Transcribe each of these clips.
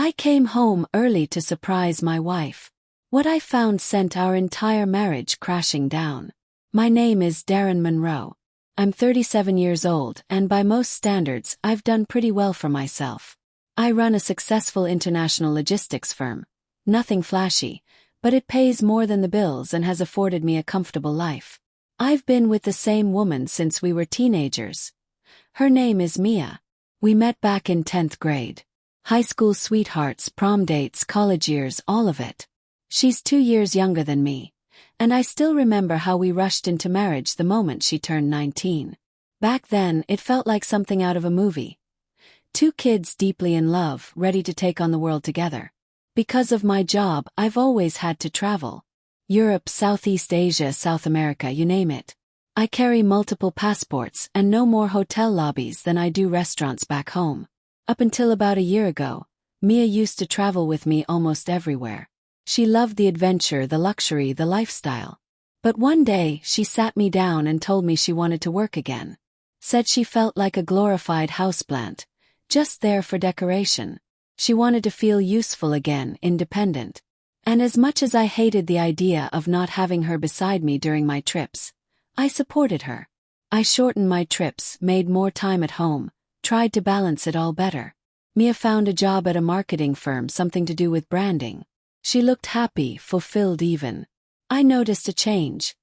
I came home early to surprise my wife. What I found sent our entire marriage crashing down. My name is Darren Monroe. I'm 37 years old, and by most standards, I've done pretty well for myself. I run a successful international logistics firm. Nothing flashy, but it pays more than the bills and has afforded me a comfortable life. I've been with the same woman since we were teenagers. Her name is Mia. We met back in 10th grade. High school sweethearts, prom dates, college years, all of it. She's 2 years younger than me, and I still remember how we rushed into marriage the moment she turned 19. Back then, it felt like something out of a movie. 2 kids deeply in love, ready to take on the world together. Because of my job, I've always had to travel. Europe, Southeast Asia, South America, you name it. I carry multiple passports and know more hotel lobbies than I do restaurants back home. Up until about a year ago, Mia used to travel with me almost everywhere. She loved the adventure, the luxury, the lifestyle. But one day, she sat me down and told me she wanted to work again. Said she felt like a glorified houseplant, just there for decoration. She wanted to feel useful again, independent. And as much as I hated the idea of not having her beside me during my trips, I supported her. I shortened my trips, made more time at home, tried to balance it all better. Mia found a job at a marketing firm, something to do with branding. She looked happy, fulfilled even. I noticed a change.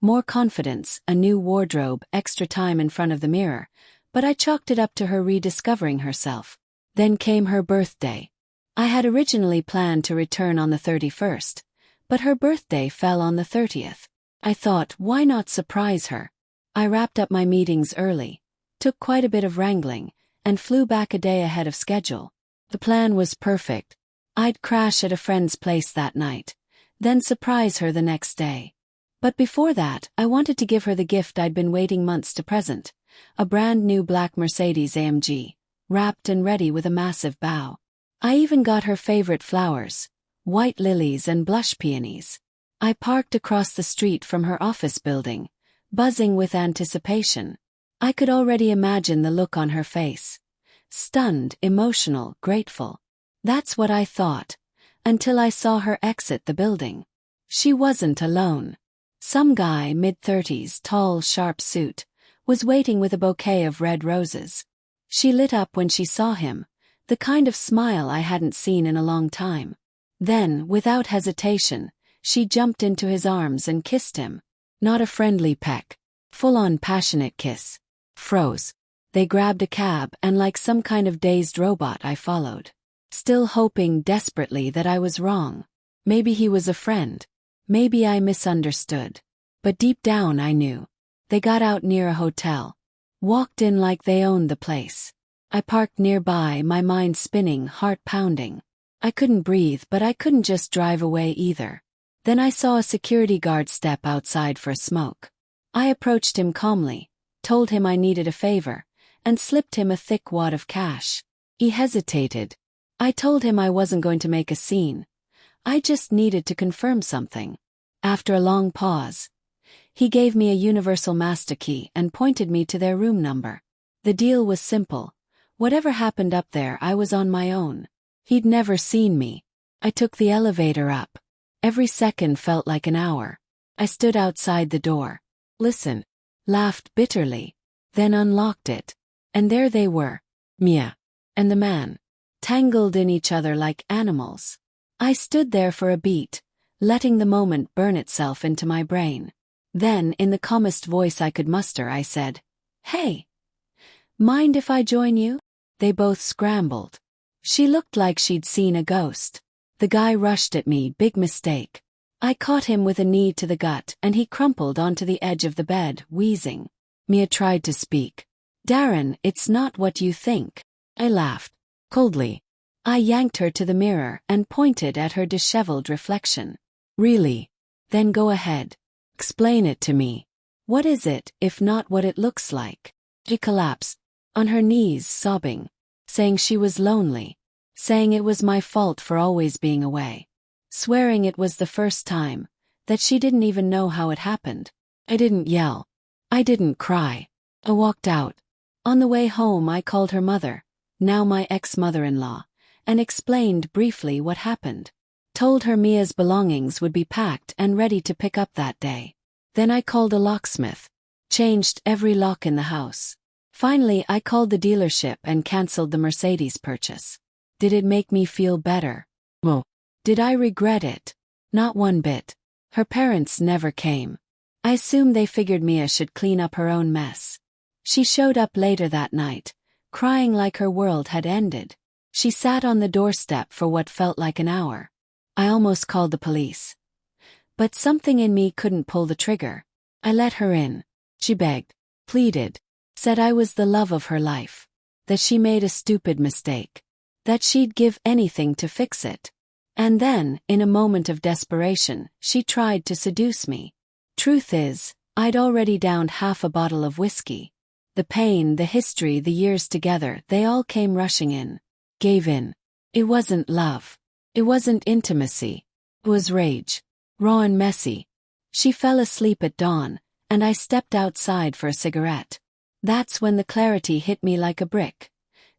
More confidence, a new wardrobe, extra time in front of the mirror, but I chalked it up to her rediscovering herself. Then came her birthday. I had originally planned to return on the 31st, but her birthday fell on the 30th. I thought, why not surprise her? I wrapped up my meetings early, took quite a bit of wrangling, and flew back a day ahead of schedule. The plan was perfect. I'd crash at a friend's place that night, then surprise her the next day. But before that, I wanted to give her the gift I'd been waiting months to present, a brand new black Mercedes-AMG, wrapped and ready with a massive bow. I even got her favorite flowers, white lilies and blush peonies. I parked across the street from her office building, buzzing with anticipation. I could already imagine the look on her face. Stunned, emotional, grateful. That's what I thought, until I saw her exit the building. She wasn't alone. Some guy, mid-30s, tall, sharp suit, was waiting with a bouquet of red roses. She lit up when she saw him, the kind of smile I hadn't seen in a long time. Then, without hesitation, she jumped into his arms and kissed him. Not a friendly peck. Full-on passionate kiss. Froze. They grabbed a cab, and like some kind of dazed robot I followed. Still hoping desperately that I was wrong. Maybe he was a friend. Maybe I misunderstood. But deep down I knew. They got out near a hotel. Walked in like they owned the place. I parked nearby, my mind spinning, heart pounding. I couldn't breathe, but I couldn't just drive away either. Then I saw a security guard step outside for a smoke. I approached him calmly, told him I needed a favor, and slipped him a thick wad of cash. He hesitated. I told him I wasn't going to make a scene. I just needed to confirm something. After a long pause, he gave me a universal master key and pointed me to their room number. The deal was simple. Whatever happened up there, I was on my own. He'd never seen me. I took the elevator up. Every second felt like an hour. I stood outside the door. Listened. Laughed bitterly. Then unlocked it. And there they were. Mia. And the man. Tangled in each other like animals. I stood there for a beat, letting the moment burn itself into my brain. Then, in the calmest voice I could muster, I said, "Hey. Mind if I join you?" They both scrambled. She looked like she'd seen a ghost. The guy rushed at me, big mistake. I caught him with a knee to the gut, and he crumpled onto the edge of the bed, wheezing. Mia tried to speak. "Darren, it's not what you think." I laughed. Coldly. I yanked her to the mirror and pointed at her disheveled reflection. "Really? Then go ahead. Explain it to me. What is it, if not what it looks like?" She collapsed, on her knees, sobbing, saying she was lonely, saying it was my fault for always being away, swearing it was the first time, that she didn't even know how it happened. I didn't yell. I didn't cry. I walked out. On the way home I called her mother, now my ex-mother-in-law, and explained briefly what happened. Told her Mia's belongings would be packed and ready to pick up that day. Then I called a locksmith. Changed every lock in the house. Finally, I called the dealership and cancelled the Mercedes purchase. Did it make me feel better? No. Did I regret it? Not one bit. Her parents never came. I assumed they figured Mia should clean up her own mess. She showed up later that night, crying like her world had ended. She sat on the doorstep for what felt like an hour. I almost called the police. But something in me couldn't pull the trigger. I let her in. She begged, pleaded, said I was the love of her life, that she made a stupid mistake, that she'd give anything to fix it. And then, in a moment of desperation, she tried to seduce me. Truth is, I'd already downed half a bottle of whiskey. The pain, the history, the years together, they all came rushing in. Gave in. It wasn't love. It wasn't intimacy. It was rage. Raw and messy. She fell asleep at dawn, and I stepped outside for a cigarette. That's when the clarity hit me like a brick.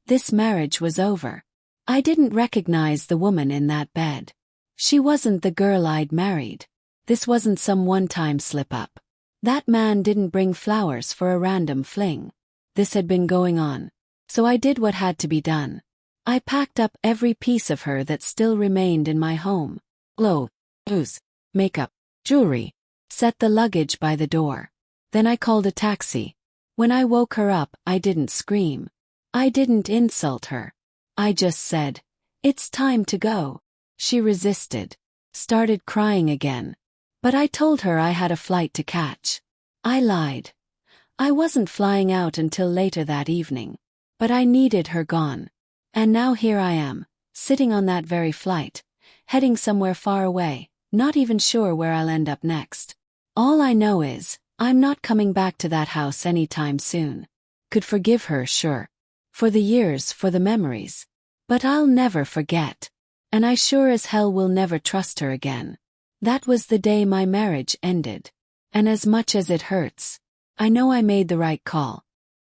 This marriage was over. I didn't recognize the woman in that bed. She wasn't the girl I'd married. This wasn't some one-time slip-up. That man didn't bring flowers for a random fling. This had been going on. So I did what had to be done. I packed up every piece of her that still remained in my home. Clothes, makeup, jewelry. Set the luggage by the door. Then I called a taxi. When I woke her up, I didn't scream. I didn't insult her. I just said, "It's time to go." She resisted. Started crying again. But I told her I had a flight to catch. I lied. I wasn't flying out until later that evening. But I needed her gone. And now here I am, sitting on that very flight, heading somewhere far away, not even sure where I'll end up next. All I know is, I'm not coming back to that house anytime soon. Could forgive her, sure. For the years, for the memories. But I'll never forget. And I sure as hell will never trust her again. That was the day my marriage ended. And as much as it hurts, I know I made the right call.